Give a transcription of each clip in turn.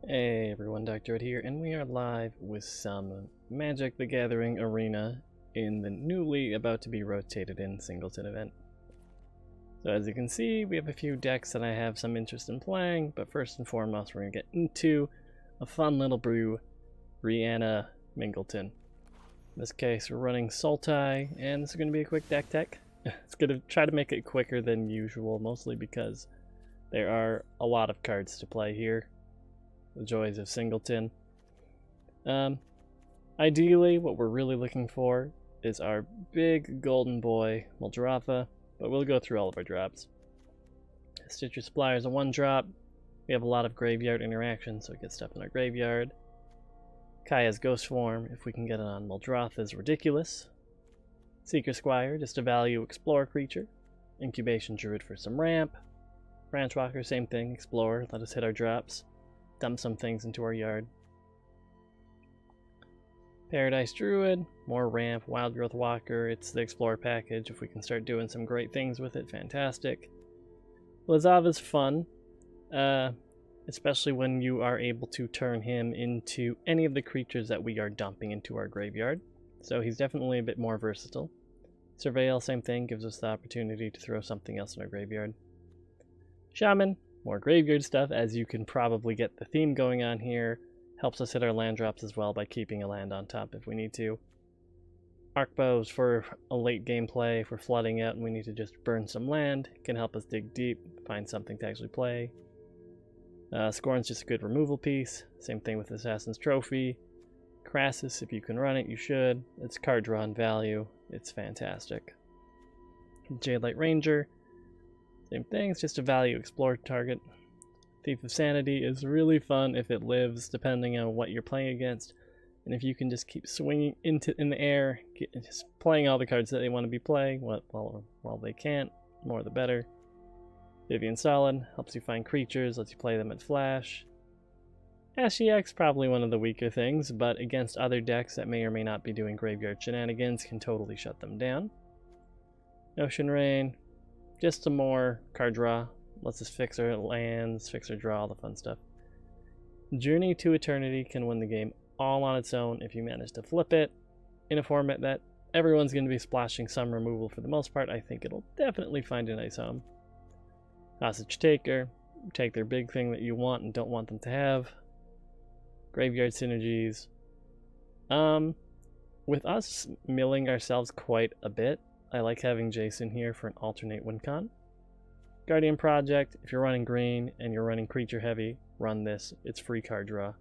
Hey everyone, Dr. Ed here, and we are live with some Magic the Gathering Arena in the newly about to be rotated in Singleton event. So as you can see, we have a few decks that I have some interest in playing, but first and foremost we're going to get into a fun little brew, Reanimingleton. In this case we're running Sultai, and this is going to be a quick deck tech. It's going to try to make it quicker than usual, mostly because there are a lot of cards to play here. The joys of Singleton. Ideally, what we're really looking for is our big golden boy, Muldrotha, but we'll go through all of our drops. Stitcher Supplier is a 1-drop. We have a lot of graveyard interaction, so we get stuff in our graveyard. Kaya's Ghost Form, if we can get it on Muldrotha, is ridiculous. Seeker Squire, just a value Explorer creature. Incubation Druid for some ramp. Branchwalker, same thing, Explorer, let us hit our drops. Dump some things into our yard. Paradise Druid, more ramp, Wild Growth Walker, it's the Explorer package. If we can start doing some great things with it, fantastic. Lazava's fun, especially when you are able to turn him into any of the creatures that we are dumping into our graveyard. So he's definitely a bit more versatile. Surveil, same thing, gives us the opportunity to throw something else in our graveyard. Shaman, more graveyard stuff, as you can probably get the theme going on here. Helps us hit our land drops as well by keeping a land on top if we need to. Arcbows for a late game play, if we're flooding out and we need to just burn some land. Can help us dig deep, find something to actually play. Scorn's just a good removal piece. Same thing with Assassin's Trophy. Crassus, if you can run it, you should. It's card draw and value. It's fantastic. Jadelight Ranger. Same thing, it's just a value explore target. Thief of Sanity is really fun if it lives, depending on what you're playing against. And if you can just keep swinging in the air, just playing all the cards that they want to be playing while they can't, more the better. Vivian Solid helps you find creatures, lets you play them at flash. Ashiok's probably one of the weaker things, but against other decks that may or may not be doing graveyard shenanigans can totally shut them down. Ocean Rain. Just some more card draw. Let's just fix our lands, fix our draw, all the fun stuff. Journey to Eternity can win the game all on its own if you manage to flip it in a format that everyone's going to be splashing some removal for the most part. I think it'll definitely find a nice home. Hostage Taker. Take their big thing that you want and don't want them to have. Graveyard Synergies. With us milling ourselves quite a bit, I like having Jason here for an alternate win con. Guardian Project, if you're running green and you're running creature heavy, run this. It's free card draw.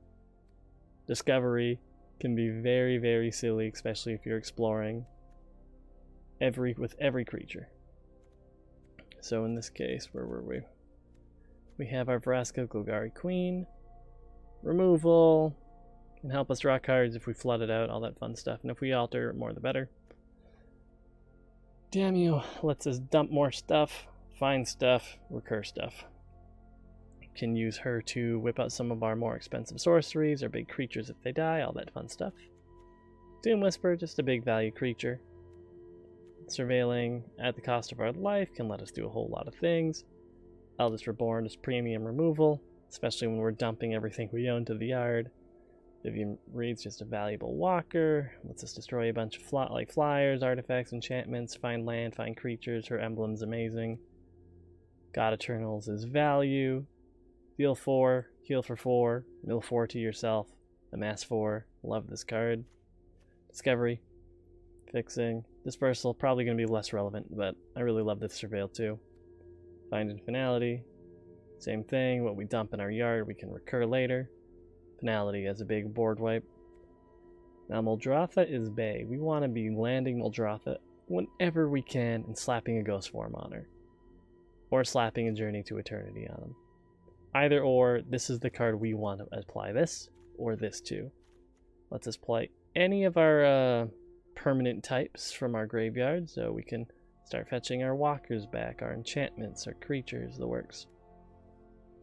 Discovery can be very, very silly, especially if you're exploring with every creature. So in this case, where were we? We have our Vraska Golgari Queen. Removal can help us draw cards if we flood it out, all that fun stuff. And if we alter, more the better. Damn you, lets us dump more stuff, find stuff, recur stuff. Can use her to whip out some of our more expensive sorceries or big creatures if they die, all that fun stuff. Doom Whisper, just a big value creature. Surveilling at the cost of our life can let us do a whole lot of things. Eldest Reborn is premium removal, especially when we're dumping everything we own to the yard. Vivian Reed's just a valuable walker, lets us destroy a bunch of flyers, artifacts, enchantments, find land, find creatures. Her emblem's amazing. God Eternals is value. Deal 4, heal for 4, mill 4 to yourself, amass 4. Love this card. Discovery, fixing. Dispersal, probably going to be less relevant, but I really love this Surveil too. Find Infinality, same thing. What we dump in our yard, we can recur later. Finality as a big board wipe. Now Muldrotha is bae. We want to be landing Muldrotha whenever we can and slapping a Ghost Form on her. Or slapping a Journey to Eternity on them. Either or, this is the card we want to apply this, or this too. Lets us play any of our permanent types from our graveyard, so we can start fetching our walkers back, our enchantments, our creatures, the works.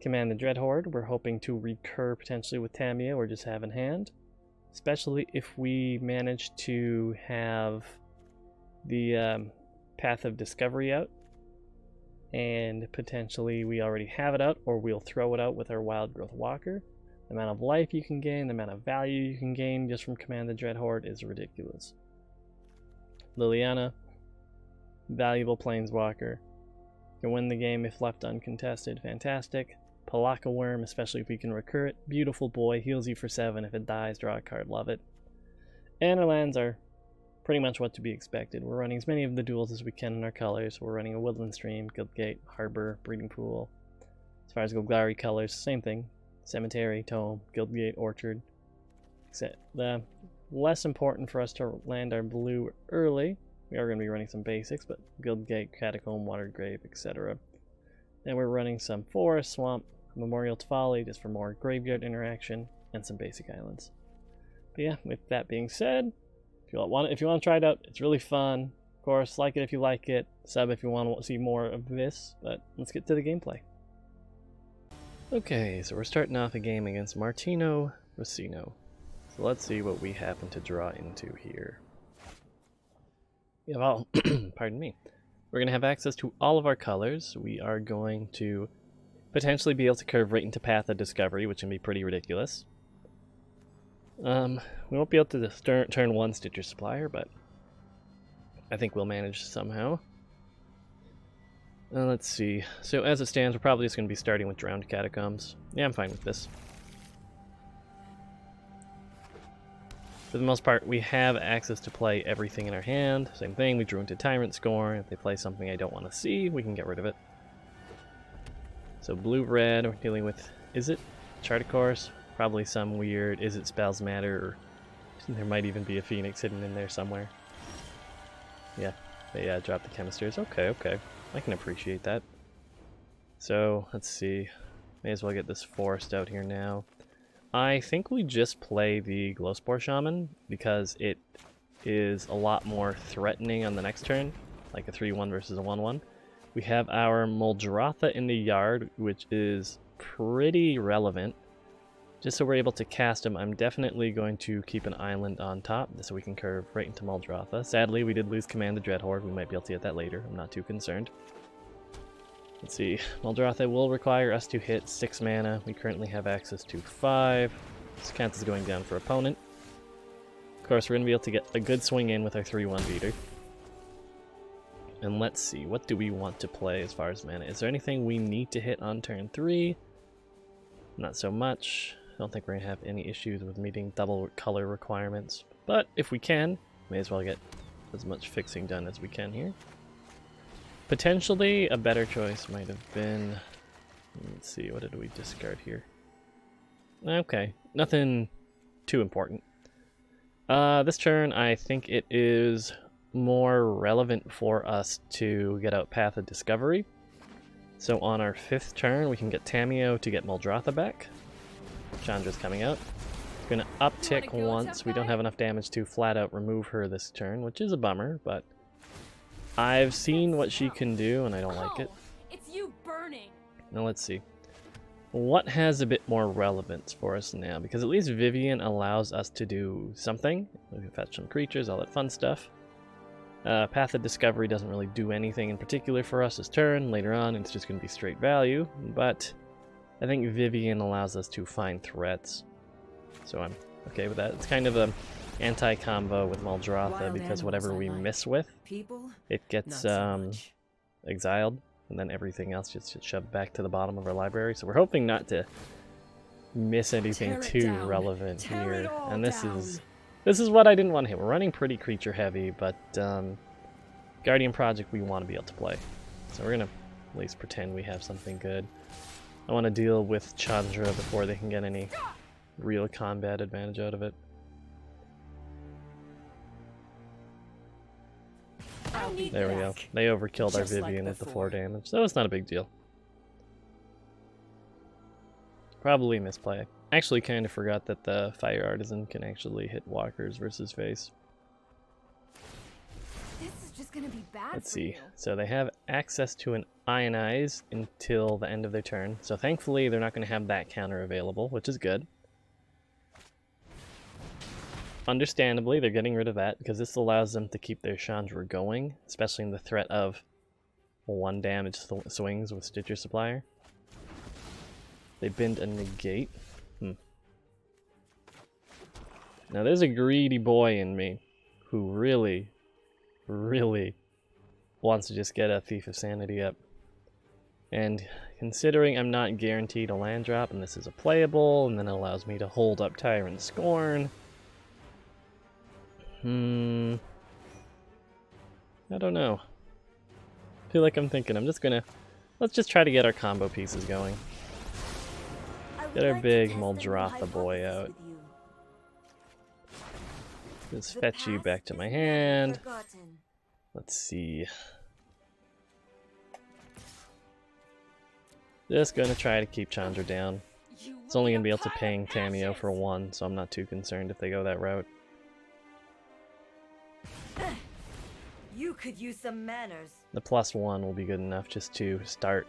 Command the Dread Horde, we're hoping to recur potentially with Tamiya or just have in hand. Especially if we manage to have the Path of Discovery out. And potentially we already have it out, or we'll throw it out with our Wild Growth Walker. The amount of life you can gain, the amount of value you can gain just from Command the Dreadhorde is ridiculous. Liliana, valuable planeswalker. Can win the game if left uncontested, fantastic. Palaka Worm, especially if we can recur it, beautiful boy, heals you for 7, if it dies, draw a card, love it. And our lands are pretty much what to be expected. We're running as many of the duels as we can in our colors. We're running a Woodland Stream, Guildgate, Harbor, Breeding Pool. As far as Golgari colors, same thing. Cemetery, Tome, Guildgate, Orchard. Except the less important for us to land our blue early. We are going to be running some basics, but Guildgate, Catacomb, Watergrave, etc. Then we're running some Forest, Swamp, Memorial to Folly, just for more graveyard interaction, and some basic islands. But yeah, with that being said, if you want to try it out, it's really fun. Of course, like it if you like it, sub if you want to see more of this, but let's get to the gameplay. Okay, so we're starting off a game against Martino Rossino. So let's see what we happen to draw into here. We have all, pardon me. We're going to have access to all of our colors. We are going to potentially be able to curve right into Path of Discovery, which can be pretty ridiculous. We won't be able to turn 1 Stitcher Supplier, but I think we'll manage somehow. Let's see. So as it stands, we're probably just going to be starting with Drowned Catacombs. Yeah, I'm fine with this. For the most part, we have access to play everything in our hand. Same thing, we drew into Tyrant Scorn. If they play something I don't want to see, we can get rid of it. So blue-red, we're dealing with, is it Chart Course? Probably some weird, is it Spells Matter, or there might even be a Phoenix hidden in there somewhere. Yeah, they dropped the Chemisters. Okay. I can appreciate that. So, let's see. May as well get this forest out here now. I think we just play the Glowspore Shaman because it is a lot more threatening on the next turn, like a 3-1 versus a 1-1. We have our Muldrotha in the yard, which is pretty relevant. Just so we're able to cast him, I'm definitely going to keep an island on top so we can curve right into Muldrotha. Sadly, we did lose Command the Dreadhorde. We might be able to get that later. I'm not too concerned. Let's see. Muldrotha will require us to hit 6 mana. We currently have access to 5. This counts as going down for opponent. Of course, we're going to be able to get a good swing in with our 3-1 beater. And let's see, what do we want to play as far as mana? Is there anything we need to hit on turn 3? Not so much. I don't think we're going to have any issues with meeting double color requirements. But if we can, may as well get as much fixing done as we can here. Potentially, a better choice might have been... Let's see, what did we discard here? Okay, nothing too important. This turn, I think it is more relevant for us to get out Path of Discovery. So on our 5th turn, we can get Tamiyo to get Muldrotha back. Chandra's coming out. We're going to uptick once. We don't have enough damage to flat out remove her this turn, which is a bummer, but I've seen what she can do, and I don't like it. It's you burning. Now let's see. What has a bit more relevance for us now? Because at least Vivian allows us to do something. We can fetch some creatures, all that fun stuff. Path of Discovery doesn't really do anything in particular for us this turn. Later on, it's just going to be straight value. But I think Vivian allows us to find threats. So I'm okay with that. It's kind of an anti-combo with Muldrotha because whatever we miss with, it gets exiled. And then everything else just gets shoved back to the bottom of our library. So we're hoping not to miss anything too relevant here. And this is what I didn't want to hit. We're running pretty creature heavy, but Guardian Project we want to be able to play. So we're going to at least pretend we have something good. I want to deal with Chandra before they can get any real combat advantage out of it. There we go. They overkilled our Vivian with the 4 damage. That was not a big deal. Probably misplay. Actually kind of forgot that the Fire Artisan can actually hit walkers versus face. This is just gonna be bad. Let's see. So they have access to an Ionize until the end of their turn. So thankfully they're not going to have that counter available, which is good. Understandably, they're getting rid of that because this allows them to keep their Chandra going, especially in the threat of 1 damage swings with Stitcher Supplier. They binned a negate. Now there's a greedy boy in me who really, really wants to just get a Thief of Sanity up. And considering I'm not guaranteed a land drop, and this is a playable, and then it allows me to hold up Tyrant Scorn. I don't know. I feel like I'm thinking let's just try to get our combo pieces going. Get our big Muldrotha boy out. Just fetch you back to my hand. Let's see. Just gonna try to keep Chandra down. It's only gonna be able to ping Tamio for 1, so I'm not too concerned if they go that route. You could use some manners. The +1 will be good enough just to start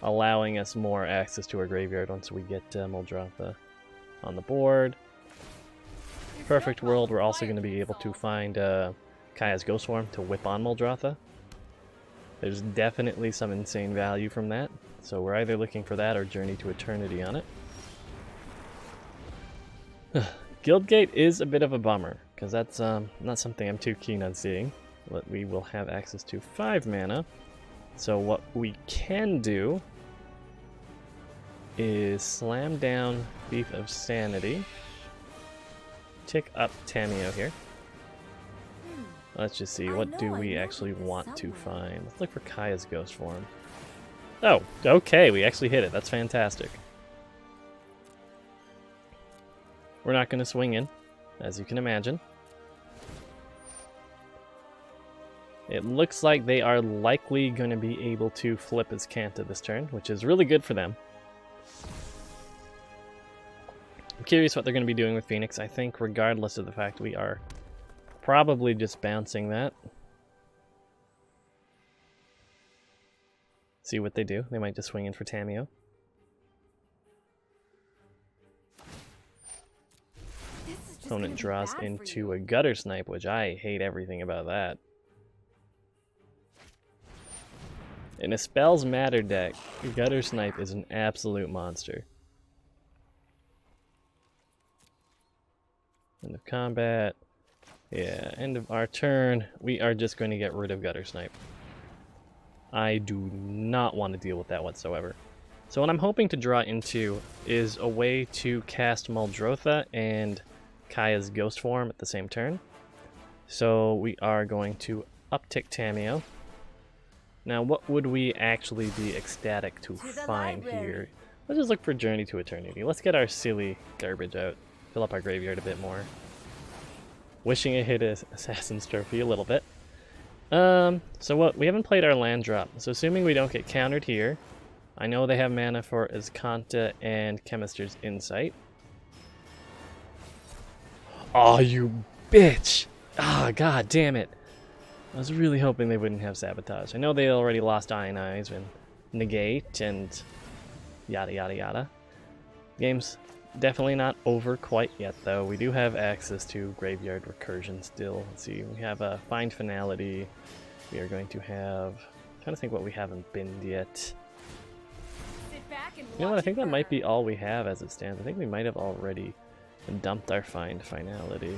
allowing us more access to our graveyard once we get Muldrotha on the board. Perfect world, we're also going to be able to find Kaya's Ghost Form to whip on Muldrotha. There's definitely some insane value from that, so we're either looking for that or Journey to Eternity on it. Guildgate is a bit of a bummer, because that's not something I'm too keen on seeing. But we will have access to 5 mana, so what we can do is slam down Thief of Sanity, tick up Tamio here. Let's just see, what do we actually want to find? Let's look for Kaya's Ghost Form. Oh, okay, we actually hit it. That's fantastic. We're not going to swing in, as you can imagine. It looks like they are likely going to be able to flip his Kanta this turn, which is really good for them. I'm curious what they're going to be doing with Phoenix. I think regardless of the fact we are probably just bouncing that. See what they do. They might just swing in for Tamio. Opponent draws into a Gutter Snipe, which I hate everything about that. In a Spells Matter deck, Gutter Snipe is an absolute monster. End of combat. Yeah, end of our turn. We are just going to get rid of Gutter Snipe. I do not want to deal with that whatsoever. So what I'm hoping to draw into is a way to cast Muldrotha and Kaya's Ghost Form at the same turn. So we are going to uptick Tamio. Now, what would we actually be ecstatic to find here? Let's just look for Journey to Eternity. Let's get our silly garbage out. Fill up our graveyard a bit more. Wishing it hit Assassin's Trophy a little bit. So what? We haven't played our land drop. So assuming we don't get countered here, I know they have mana for Azcanta and Chemister's Insight. Oh, you bitch! Ah, god damn it! I was really hoping they wouldn't have Sabotage. I know they already lost Ionize and Negate and yada yada yada. Game's definitely not over quite yet, though. We do have access to Graveyard Recursion still. Let's see, we have a Find Finality. We are going to have... I'm trying to think what we haven't binned yet. You know what, I think that might be all we have as it stands. I think we might have already dumped our Find Finality.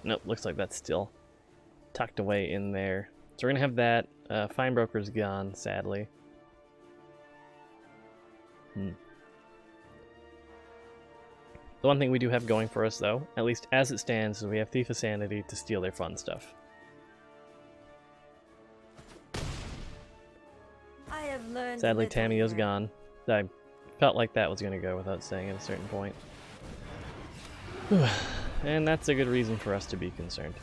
Nope, looks like that's still tucked away in there. So we're going to have that. Fine Broker's gone, sadly. The one thing we do have going for us, though, at least as it stands, is we have Thief of Sanity to steal their fun stuff. I have learned Sadly, Tamio's gone. I felt like that was going to go without saying at a certain point. And that's a good reason for us to be concerned.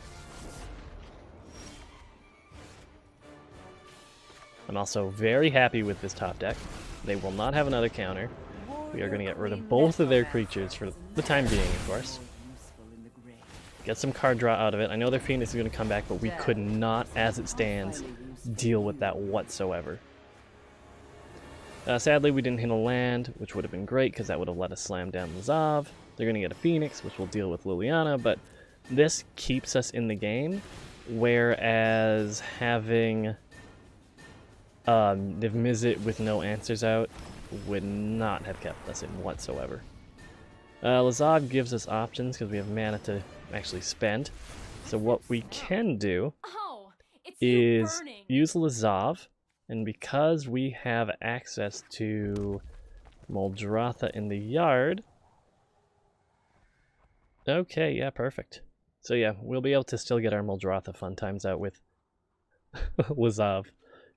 I'm also very happy with this top deck. They will not have another counter. We are going to get rid of both of their creatures for the time being, of course. Get some card draw out of it. I know their Phoenix is going to come back, but we could not, as it stands, deal with that whatsoever. Sadly, we didn't hit a land, which would have been great, because that would have let us slam down Lazav. They're going to get a Phoenix, which will deal with Liliana, but this keeps us in the game, whereas having Niv Mizzet with no answers out would not have kept us in whatsoever. Lazav gives us options because we have mana to actually spend. So what we can do Oh, it's is you burning. use Lazav, and because we have access to Muldrotha in the yard... Okay, yeah, perfect. So yeah, we'll be able to still get our Muldrotha fun times out with Lazav.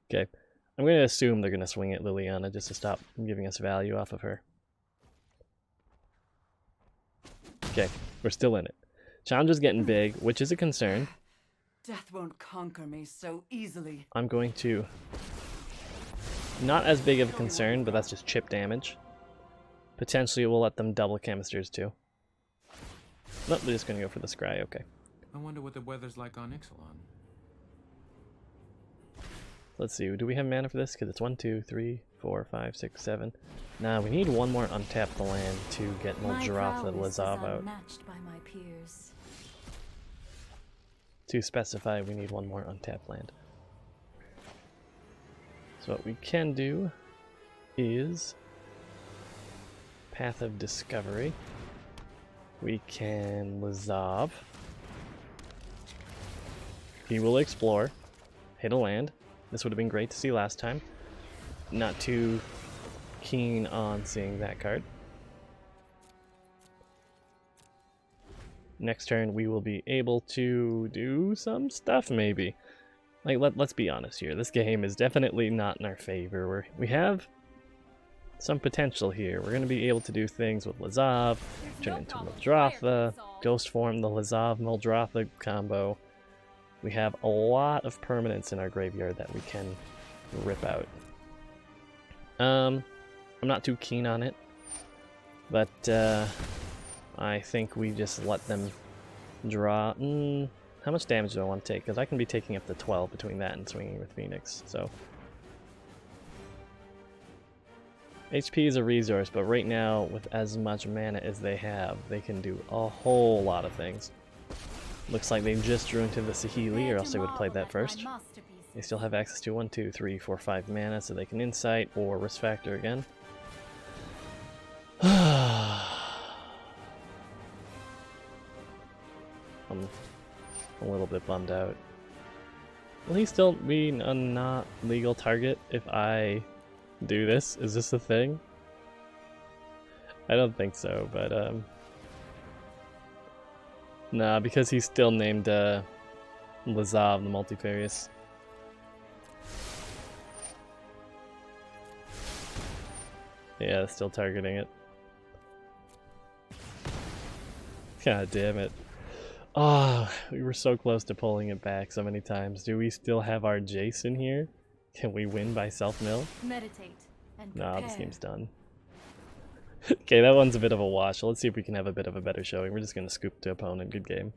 Okay, I'm going to assume they're going to swing at Liliana just to stop giving us value off of her. Okay, we're still in it. Chandra's getting big, which is a concern. Death won't conquer me so easily. I'm going to... Not as big of a concern, but that's just chip damage. Potentially we'll let them double canisters too. Nope, they're just going to go for the scry, okay. I wonder what the weather's like on Ixalan. Let's see, do we have mana for this? Because it's 1, 2, 3, 4, 5, 6, 7. Nah, we need one more untap the land to get Muldrotha and Lazav out. Unmatched by my peers. To specify, we need one more untapped land. So what we can do is Path of Discovery. We can Lazav. He will explore. Hit a land. This would have been great to see last time. Not too keen on seeing that card. Next turn we will be able to do some stuff maybe. Like, let's be honest here. This game is definitely not in our favor. We have some potential here. We're going to be able to do things with Lazav, turn into Muldrotha, Ghost Form the Lazav Muldrotha combo. We have a lot of permanents in our graveyard that we can rip out. I'm not too keen on it, but I think we just let them draw. How much damage do I want to take? Because I can be taking up to 12 between that and swinging with Phoenix. So HP is a resource, but right now, with as much mana as they have, they can do a whole lot of things. Looks like they just drew into the Saheeli, or else they would have played that first. They still have access to 1, 2, 3, 4, 5 mana, so they can Insight or Risk Factor again. I'm a little bit bummed out. Will he still be a not legal target if I do this? Is this a thing? I don't think so, but nah, because he's still named Lazav the Multifarious. Yeah, still targeting it. God damn it. Oh, we were so close to pulling it back so many times. Do we still have our Jason here? Can we win by self-mill? Meditate and Nah, this game's done. Okay, that one's a bit of a wash. Let's see if we can have a bit of a better showing. We're just going to scoop to opponent. Good game.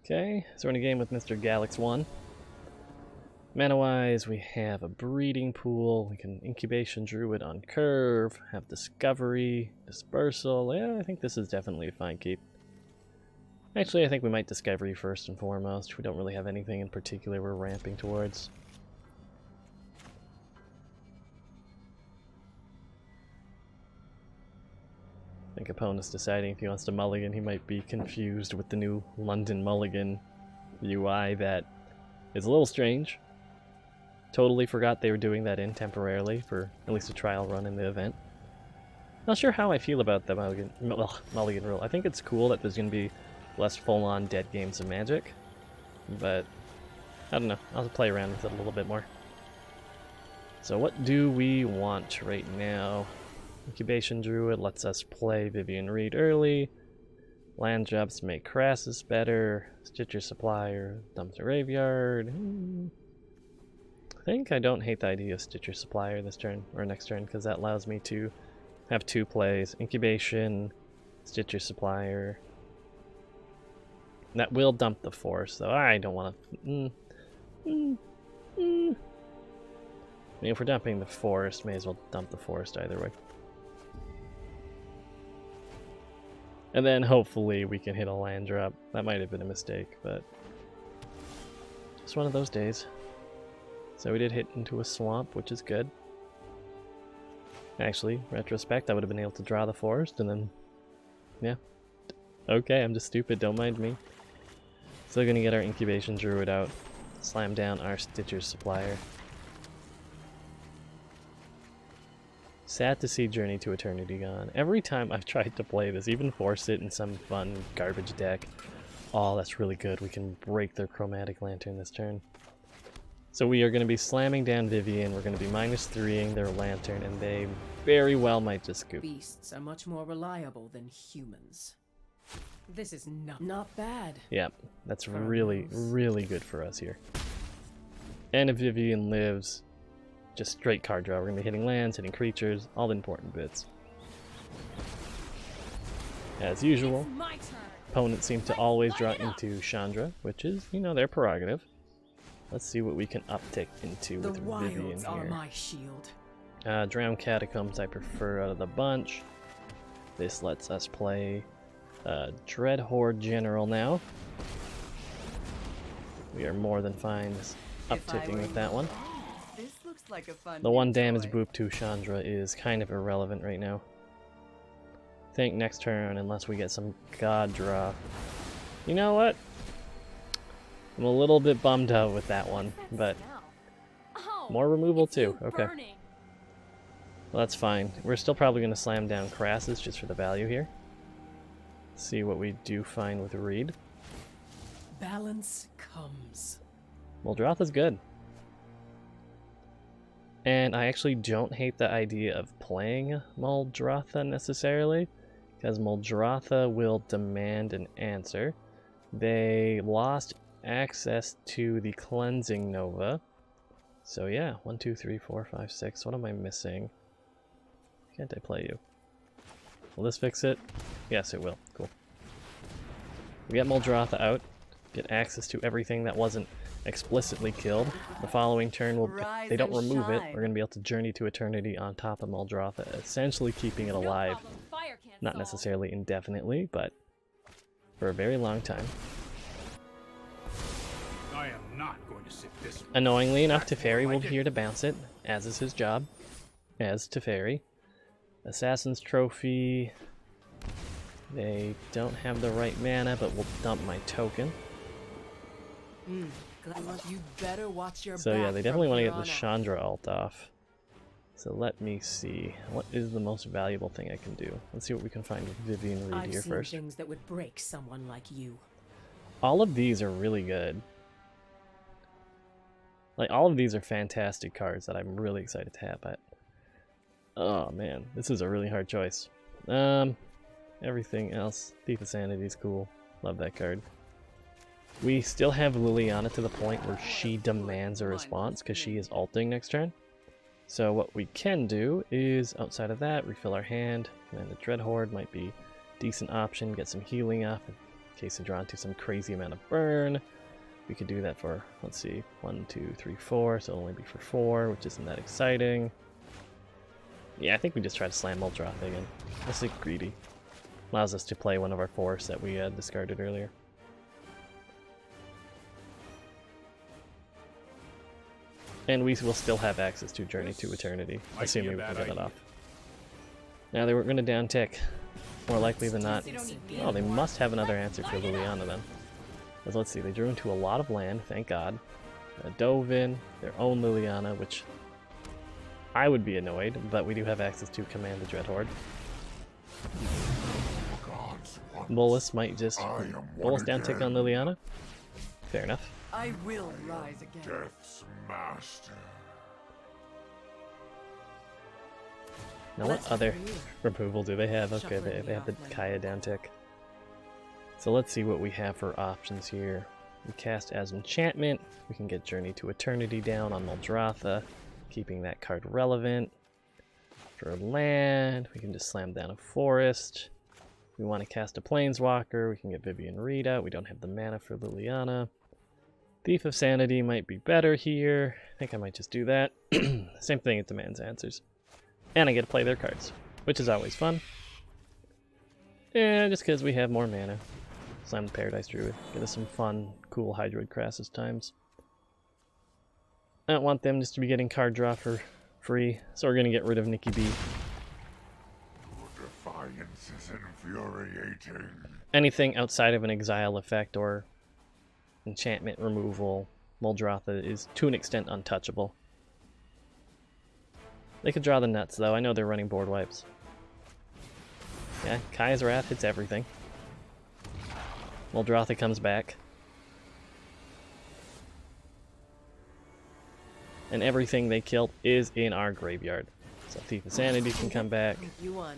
Okay, so we're in a game with Mr. Galax1. Mana-wise, we have a Breeding Pool. We can Incubation Druid on curve, have Discovery, Dispersal. Yeah, I think this is definitely a fine keep. Actually, I think we might Discovery first and foremost. We don't really have anything in particular we're ramping towards. I think opponent's deciding if he wants to mulligan. He might be confused with the new London Mulligan UI that is a little strange. Totally forgot they were doing that in temporarily for at least a trial run in the event. Not sure how I feel about the mulligan rule. I think it's cool that there's going to be less full-on dead games of Magic, but I don't know. I'll play around with it a little bit more. So what do we want right now? Incubation Druid lets us play Vivian Reed early. Land drops make Crassus better. Stitcher Supplier dumps a graveyard. I think I don't hate the idea of Stitcher Supplier this turn, or next turn, because that allows me to have two plays. Incubation, Stitcher Supplier. That will dump the Force, though I don't want to... I mean, if we're dumping the Forest, may as well dump the Forest either way. And then hopefully we can hit a land drop. That might have been a mistake, but it's one of those days. So we did hit into a swamp, which is good. Actually, retrospect, I would have been able to draw the forest and then... Yeah. Okay, I'm just stupid, don't mind me. Still gonna get our incubation druid out. Slam down our Stitcher's supplier. Sad to see Journey to Eternity gone. Every time I've tried to play this, even force it in some fun garbage deck. Oh, that's really good. We can break their Chromatic Lantern this turn. So we are going to be slamming down Vivian. We're going to be -3ing their Lantern, and they very well might just scoop. Beasts are much more reliable than humans. This is not bad. Yep, that's really, really good for us here. And if Vivian lives, just straight card draw. We're going to be hitting lands, hitting creatures, all the important bits. As usual, opponents seem to always draw into Chandra, which is, you know, their prerogative. Let's see what we can uptick into with Vivian here. Are my shield. Drowned Catacombs I prefer out of the bunch. This lets us play Dread Horde General now. We are more than fine upticking with that one. This looks like a fun The one new damage toy. boop to Chandra is kind of irrelevant right now. Think next turn unless we get some god draw. You know what? I'm a little bit bummed out with that one, but more removal too. Okay. Well, that's fine. We're still probably going to slam down Crassus just for the value here. See what we do find with Reed. Balance comes. Muldrotha's good. And I actually don't hate the idea of playing Muldrotha necessarily, because Muldrotha will demand an answer. They lost access to the Cleansing Nova. So yeah, 1, 2, 3, 4, 5, 6. What am I missing? Can't I play you? Will this fix it? Yes, it will. Cool. We get Muldrotha out. Get access to everything that wasn't explicitly killed. The following turn, if they don't remove it, we're going to be able to Journey to Eternity on top of Muldrotha, essentially keeping it alive. Not necessarily indefinitely, but for a very long time. I am not going to sit this. Annoyingly enough, Teferi will be here to bounce it, as is his job, as Teferi. Assassin's Trophy. They don't have the right mana, but we'll dump my token. You better watch your So yeah, back they definitely from want to here get the on out. Chandra ult off. So let me see. What is the most valuable thing I can do? Let's see what we can find with Vivian Reed I've here seen first. things that would break someone like you. All of these are really good. Like, all of these are fantastic cards that I'm really excited to have. But oh man, this is a really hard choice. Everything else. Thief of Sanity is cool. Love that card. We still have Liliana to the point where she demands a response because she is ulting next turn. So what we can do is, outside of that, refill our hand, and the Dread Horde might be a decent option. Get some healing up in case they draw into some crazy amount of burn. We could do that for, let's see, 1, 2, 3, 4, so it'll only be for 4, which isn't that exciting. Yeah, I think we just try to slam Muldrotha again. Let's get greedy. Allows us to play one of our forests that we discarded earlier. And we will still have access to Journey to Eternity, assuming we can get it off. Now they were going to down tick. More likely than not. Oh, they must have another answer for Liliana then. Because let's see, they drew into a lot of land, thank God. Dove in, their own Liliana, which I would be annoyed, but we do have access to Command the Dread Horde. Bolus might just Bolus down tick on Liliana. Fair enough. I will rise again. Death's master. Now what other removal do they have? Okay, they have the Kaya down tick. So let's see what we have for options here. We cast as enchantment. We can get Journey to Eternity down on Muldrotha, keeping that card relevant. For land, we can just slam down a forest. If we want to cast a Planeswalker, we can get Vivian Reed out. We don't have the mana for Liliana. Thief of Sanity might be better here. I think I might just do that. Same thing, it demands answers. And I get to play their cards, which is always fun. And just because we have more mana. Slam the Paradise Druid. Get us some fun, cool Hydroid Crassus times. I don't want them just to be getting card draw for free, so we're going to get rid of Nikki B. Science is infuriating. Anything outside of an exile effect or enchantment removal, Muldrotha is to an extent untouchable. They could draw the nuts though. I know they're running board wipes. Yeah, Kaya's Wrath hits everything. Muldrotha comes back. And everything they killed is in our graveyard. So Thief of Sanity can come back. You won.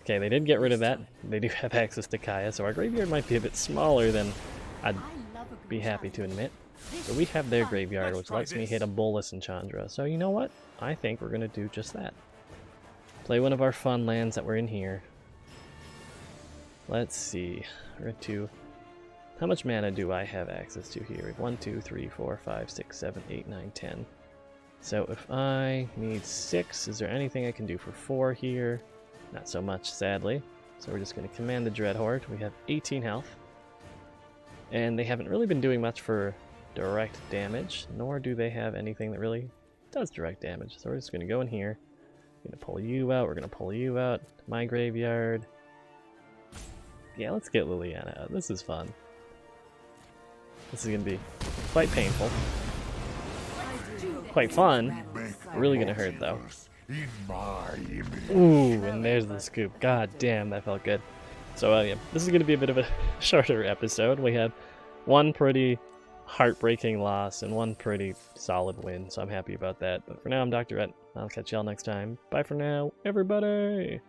Okay, they did get rid of that. They do have access to Kaya, so our graveyard might be a bit smaller than I'd be happy to admit. But we have their graveyard, which lets me hit a Bolus and Chandra. So you know what? I think we're going to do just that. Play one of our fun lands that were in here. Let's see. We're at 2. How much mana do I have access to here? 1, 2, 3, 4, 5, 6, 7, 8, 9, 10. So if I need 6, is there anything I can do for 4 here? Not so much, sadly. So we're just going to command the Dreadhorde. We have 18 health. And they haven't really been doing much for direct damage, nor do they have anything that really does direct damage. So we're just going to go in here. We're going to pull you out. We're going to pull you out. My graveyard. Yeah, let's get Liliana out. This is fun. This is going to be quite painful. Quite fun. Really going to hurt, though. In my image. Ooh, and there's the scoop. God damn, that felt good. So, yeah, this is going to be a bit of a shorter episode. We had one pretty heartbreaking loss and one pretty solid win, so I'm happy about that. But for now, I'm Dr. Rhett. I'll catch y'all next time. Bye for now, everybody!